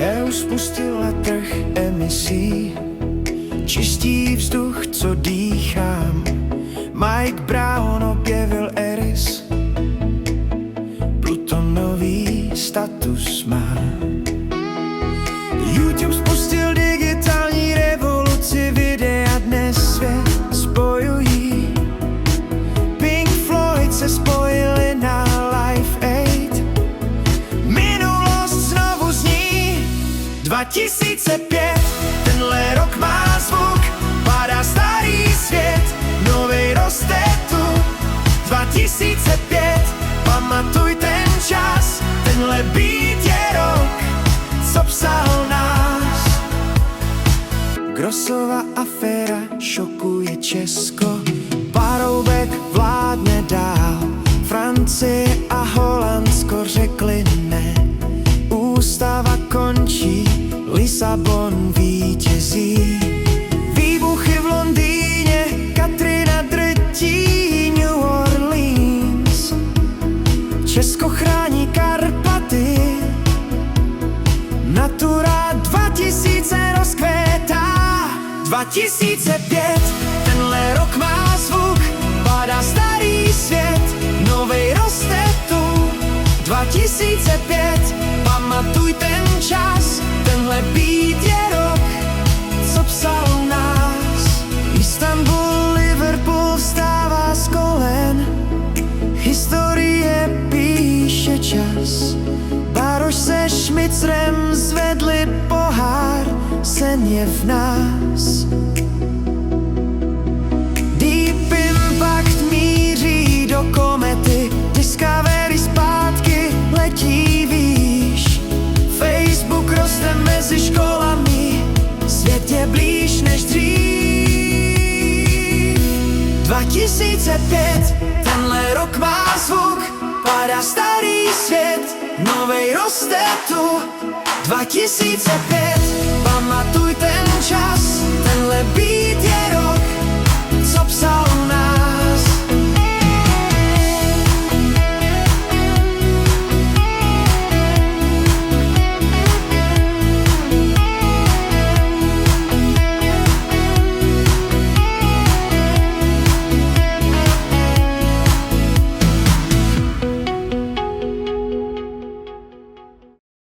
EU spustila trh emisí, čistí vzduch, co dýchám. Mike Brown objevil Eris, plutonový status má. YouTube spustil digitální revoluci, videa dnes svět spojují. Pink Floyd se spojili na Live Aid, minulost znovu zní. 2005, tenhle rok má zvuk, padá starý svět, novej roste tu. 2005, pamatuj ten čas, tenhle beat je rok, co psal nás. Grossova aféra šokuje Česko, Paroubek vládne dál. Francie a Holandsko řekli ne, ústava končí, Lisabon vítězí. Výbuchy v Londýně, Katrina drtí New Orleans. Česko chrání Karpaty, Natura 2000 rozkvétá. 2005, tenhle rok má zvuk, padá starý svět, novej roste tu. 2005, pamatuj ten čas, tenhle beat je rok, co psal nás. Istanbul, Liverpool vstává z kolen, historie píše čas. Baroš se Šmicrem zvedli pohár, sen je v nás. Deep Impact míří do komety, Discovery zpátky letí výš. Facebook roste mezi školami, svět je blíž než dřív. 2005, tenhle rok má zvuk, padá starý svět, novej roste tu. 2005, pamatuj